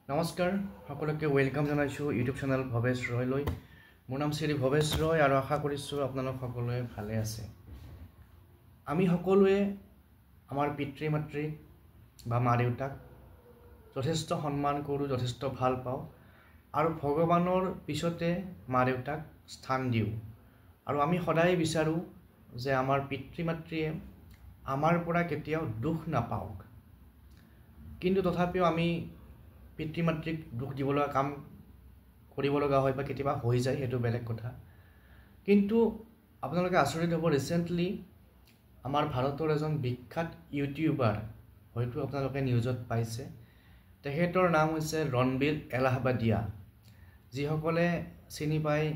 নমস্কাৰ সকলোকে ওয়েলকাম জনাইছো ইউটিউব চেনেল ভৱেশ ৰয়লৈ। মোৰ নাম শ্ৰী ভৱেশ ৰয় আৰু আশা কৰিছো আপোনালোক সকলোৱে ভালে আছে। আমি সকলোৱে আমাৰ পিতৃ মাতৃ বা মা দেউতাক যথেষ্ট সন্মান কৰোঁ, যথেষ্ট ভাল পাওঁ আৰু ভগৱানৰ পিছতে মা দেউতাক স্থান দিওঁ। আৰু আমি সদায় বিচাৰোঁ যে আমাৰ পিতৃ মাতৃয়ে আমাৰ পৰা কেতিয়াও দুখ নাপাওক। কিন্তু তথাপিও আমি পিতৃ মাতৃক দুখ দিবলৈ কাম কৰিব লগা হয় বা কেতিয়াবা হৈ যায়, সেইটো বেলেগ কথা। কিন্তু আপোনালোকে আচৰিত হ'ব, ৰিচেণ্টলি আমাৰ ভাৰতৰ এজন বিখ্যাত ইউটিউবাৰ, হয়তো আপোনালোকে নিউজত পাইছে, তেখেতৰ নাম হৈছে ৰণবীৰ এলাহাবাদিয়া। যিসকলে চিনি পায়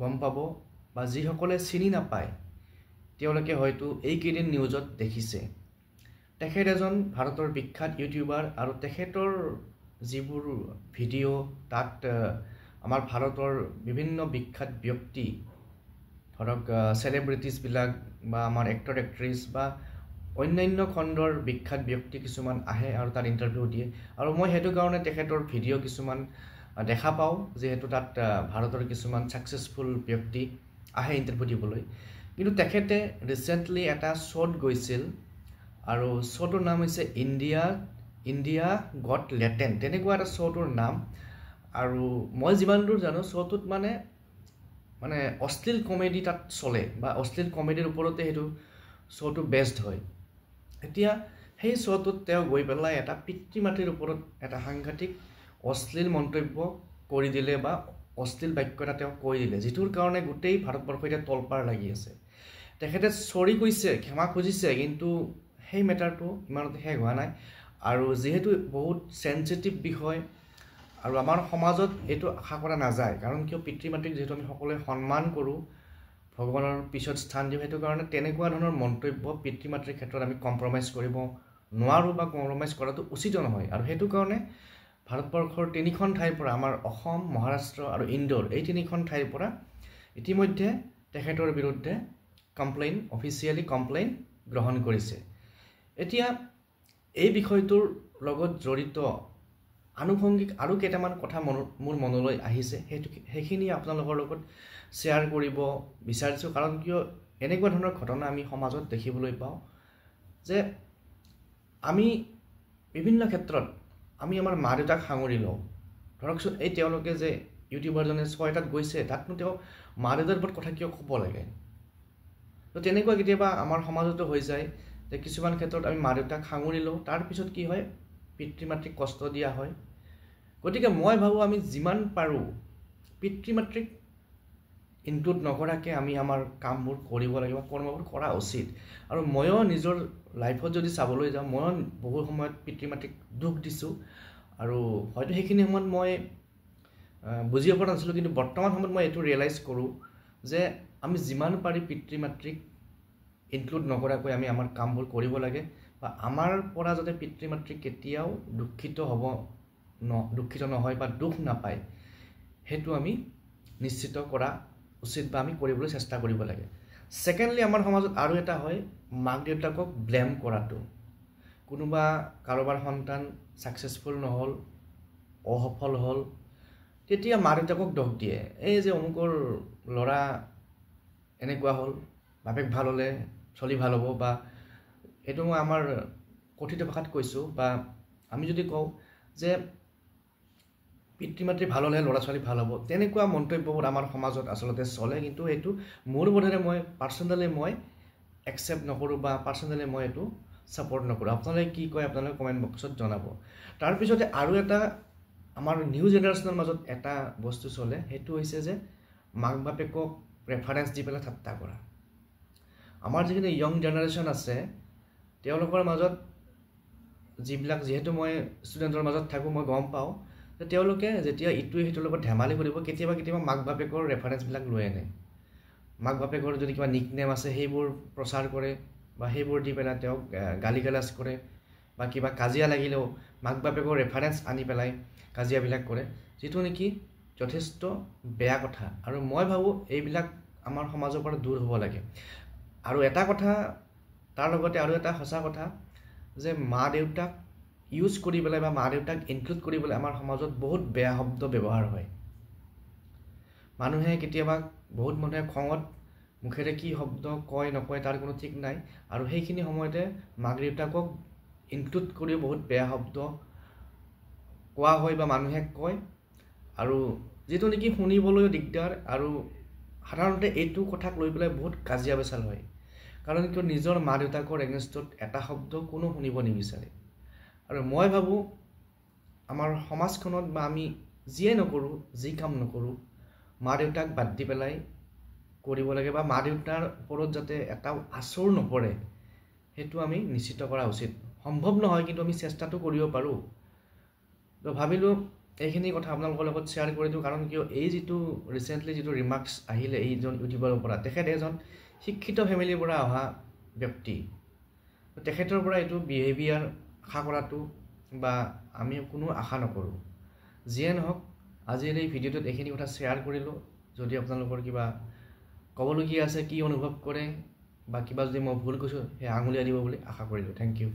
গম পাব, বা যিসকলে চিনি নাপায় তেওঁলোকে হয়তো এইকেইদিন নিউজত দেখিছে। তেখেত এজন ভাৰতৰ বিখ্যাত ইউটিউবাৰ আৰু তেখেতৰ যিবোৰ ভিডিঅ' তাত আমাৰ ভাৰতৰ বিভিন্ন বিখ্যাত ব্যক্তি, ধৰক চেলিব্ৰিটিজবিলাক বা আমাৰ এক্টৰ এক্ট্ৰেছ বা অন্যান্য খণ্ডৰ বিখ্যাত ব্যক্তি কিছুমান আহে আৰু তাত ইণ্টাৰভিউ দিয়ে। আৰু মই সেইটো কাৰণে তেখেতৰ ভিডিঅ' কিছুমান দেখা পাওঁ, যিহেতু তাত ভাৰতৰ কিছুমান ছাকচেছফুল ব্যক্তি আহে ইণ্টাৰভিউ দিবলৈ। কিন্তু তেখেতে ৰিচেণ্টলি এটা শ্ব'ত গৈছিল আৰু শ্ব'টোৰ নাম হৈছে ইণ্ডিয়া গট লেটেণ্ট, তেনেকুৱা এটা শ্ব'টোৰ নাম। আৰু মই যিমান দূৰ জানো শ্ব'টোত মানে অশ্লীল কমেডি তাত চলে, বা অশ্লীল কমেডিৰ ওপৰতে সেইটো শ্ব'টো বেছড হয়। এতিয়া সেই শ্ব'টোত তেওঁ গৈ পেলাই এটা পিতৃ মাতৃৰ ওপৰত এটা সাংঘাতিক অশ্লীল মন্তব্য কৰি দিলে, বা অশ্লীল বাক্য এটা তেওঁ কৈ দিলে, যিটোৰ কাৰণে গোটেই ভাৰতবৰ্ষ এতিয়া তলপাৰ লাগি আছে। তেখেতে চৰি কৈছে, ক্ষমা খুজিছে, কিন্তু সেই মেটাৰটো ইমানতে শেষ হোৱা নাই। আৰু যিহেতু বহুত চেঞ্চিটিভ বিষয় আৰু আমাৰ সমাজত এইটো আশা কৰা নাযায়, কাৰণ কিয়, পিতৃ মাতৃক যিহেতু আমি সকলোৱে সন্মান কৰোঁ, ভগৱানৰ পিছত স্থান দিওঁ, সেইটো কাৰণে তেনেকুৱা ধৰণৰ মন্তব্য পিতৃ মাতৃৰ ক্ষেত্ৰত আমি কম্প্ৰমাইজ কৰিব নোৱাৰোঁ, বা কম্প্ৰমাইজ কৰাটো উচিত নহয়। আৰু সেইটো কাৰণে ভাৰতবৰ্ষৰ 3খন ঠাইৰ পৰা, আমাৰ অসম, মহাৰাষ্ট্ৰ আৰু ইন্দোৰ, এই 3খন ঠাইৰ পৰা ইতিমধ্যে তেখেতৰ বিৰুদ্ধে অফিচিয়েলি কমপ্লেইন গ্ৰহণ কৰিছে। এতিয়া এই বিষয়টোৰ লগত জড়িত আনুষংগিক আৰু কেইটামান কথা মোৰ মনলৈ আহিছে, সেইখিনি আপোনালোকৰ লগত শ্বেয়াৰ কৰিব বিচাৰিছোঁ। কাৰণ কিয়, এনেকুৱা ধৰণৰ ঘটনা আমি সমাজত দেখিবলৈ পাওঁ যে আমি বিভিন্ন ক্ষেত্ৰত আমি আমাৰ মা দেউতাক সাঙুৰি লওঁ। ধৰকচোন, এই তেওঁলোকে যে ইউটিউবাৰজনে এটাত গৈছে, তাতনো তেওঁ মা দেউতাৰ ওপৰত কথা কিয় ক'ব লাগে? তো তেনেকুৱা কেতিয়াবা আমাৰ সমাজতো হৈ যায় যে কিছুমান ক্ষেত্ৰত আমি মা দেউতাক সাঙুৰি লওঁ, তাৰপিছত কি হয়, পিতৃ মাতৃক কষ্ট দিয়া হয়। গতিকে মই ভাবোঁ আমি যিমান পাৰোঁ পিতৃ মাতৃক ইনক্লুড নকৰাকৈ আমি আমাৰ কামবোৰ কৰিব লাগিব, কৰ্মবোৰ কৰা উচিত। আৰু ময়ো নিজৰ লাইফত যদি চাবলৈ যাওঁ, ময়ো বহু সময়ত পিতৃ মাতৃক দুখ দিছোঁ, আৰু হয়তো সেইখিনি সময়ত মই বুজিব পৰা নাছিলোঁ। কিন্তু বৰ্তমান সময়ত মই এইটো ৰিয়েলাইজ কৰোঁ যে আমি যিমান পাৰি পিতৃ মাতৃক ইনক্লুড নকৰাকৈ আমি আমাৰ কামবোৰ কৰিব লাগে, বা আমাৰ পৰা যাতে পিতৃ মাতৃ কেতিয়াও দুখিত নহয় বা দুখ নাপায়, সেইটো আমি নিশ্চিত কৰা উচিত, বা আমি কৰিবলৈ চেষ্টা কৰিব লাগে। ছেকেণ্ডলি, আমাৰ সমাজত আৰু এটা হয়, মাক দেউতাকক ব্লেম কৰাটো। কোনোবা কাৰোবাৰ সন্তান ছাকচেছফুল নহ'ল, অসফল হ'ল, তেতিয়া মা দেউতাকক দোষ দিয়ে। এই যে অমুকৰ ল'ৰা এনেকুৱা হ'ল, বাপেক ভাল হ'লে চলি ভাল হ'ব, বা এইটো মই আমাৰ কথিত ভাষাত কৈছোঁ, বা আমি যদি কওঁ যে পিতৃ মাতৃ ভাল হ'লে ল'ৰা ছোৱালী ভাল হ'ব, তেনেকুৱা মন্তব্যবোৰ আমাৰ সমাজত আচলতে চলে। কিন্তু এইটো মোৰ বোধেৰে মই একচেপ্ট নকৰোঁ, বা পাৰ্চনেলি মই এইটো ছাপোৰ্ট নকৰোঁ। আপোনালোকে কি কয় আপোনালোকে কমেণ্ট বক্সত জনাব। তাৰপিছতে আৰু এটা আমাৰ নিউ জেনেৰেশ্যনৰ মাজত এটা বস্তু চলে, সেইটো হৈছে যে মাক বাপেকক প্ৰেফাৰেঞ্চ দি পেলাই ঠাট্টা কৰা। আমাৰ যিখিনি য়ং জেনেৰেশ্যন আছে, তেওঁলোকৰ মাজত যিহেতু মই ষ্টুডেণ্টৰ মাজত থাকোঁ, মই গম পাওঁ যে তেওঁলোকে যেতিয়া ইটোৱে সিটোৰ লগত ধেমালি কৰিব, কেতিয়াবা মাক বাপেকৰ ৰেফাৰেঞ্চবিলাক লৈ আনে। মাক বাপেকৰ যদি কিবা নিকনেম আছে সেইবোৰ প্ৰচাৰ কৰে, বা সেইবোৰ দি পেলাই তেওঁক গালি গালাজ কৰে, বা কিবা কাজিয়া লাগিলেও মাক বাপেকৰ ৰেফাৰেঞ্চ আনি পেলাই কাজিয়াবিলাক কৰে, যিটো নেকি যথেষ্ট বেয়া কথা। আৰু মই ভাবোঁ এইবিলাক আমাৰ সমাজৰ পৰা দূৰ হ'ব লাগে। আৰু এটা কথা, তাৰ লগতে আৰু এটা সঁচা কথা, যে মা দেউতাক ইউজ কৰি পেলাই বা মা দেউতাক ইনক্লুড কৰি পেলাই আমাৰ সমাজত বহুত বেয়া শব্দ ব্যৱহাৰ হয় মানুহে কেতিয়াবা বহুত মানুহে খঙত মুখেৰে কি শব্দ কয় নকয় তাৰ কোনো ঠিক নাই আৰু সেইখিনি সময়তে মাক দেউতাকক ইনক্লুড কৰি বহুত বেয়া শব্দ কোৱা হয় বা মানুহে কয় আৰু যেটো নেকি শুনিবলৈ দিগদাৰ আৰু সাধাৰণতে এইটো কথাক লৈ পেলাই বহুত কাজিয়া পেচাল হয় কাৰণ কিয় নিজৰ মা দেউতাকৰ এগেইনষ্টত এটা শব্দ কোনো শুনিব নিবিচাৰে আৰু মই ভাবো আমাৰ সমাজখনত বা আমি যিয়ে নকৰো যি কাম নকৰো মা দেউতাক বাদ দি পেলাই কৰিব লাগে বা মা দেউতাৰ ওপৰত যাতে এটা আচৰ নপৰে হেতু আমি নিশ্চিত কৰা উচিত সম্ভৱ নহয় কিন্তু আমি চেষ্টাটো কৰিব পাৰো তো ভাবিলো এইখিনি কথা আপোনালোকৰ লগত শেয়াৰ কৰি দিও কাৰণ কিয় এই যেটো ৰিসেন্টলি যেটো ৰিমাৰ্কস আহিলে এইজন ইউটিউবাৰৰ পৰা তেখেত এজন শিক্ষিত ফ্যামিলিৰ পৰা অহা ব্যক্তি তেখেতৰ পৰা এইটো বিহেভিয়াৰ আশা কৰাটো বা আমি কোনো আশা নকৰো যিয়ে নহওক আজিৰ এই ভিডিওটোত এইখিনি কথা শেয়াৰ কৰিলো যদি আপোনালোকৰ কিবা কবলগীয়া আছে কি অনুভৱ কৰে বা কিবা যদি মই ভুল কৈছো হে আঙুলিয়া দিব বুলি আশা কৰিলো থ্যাংক ইউ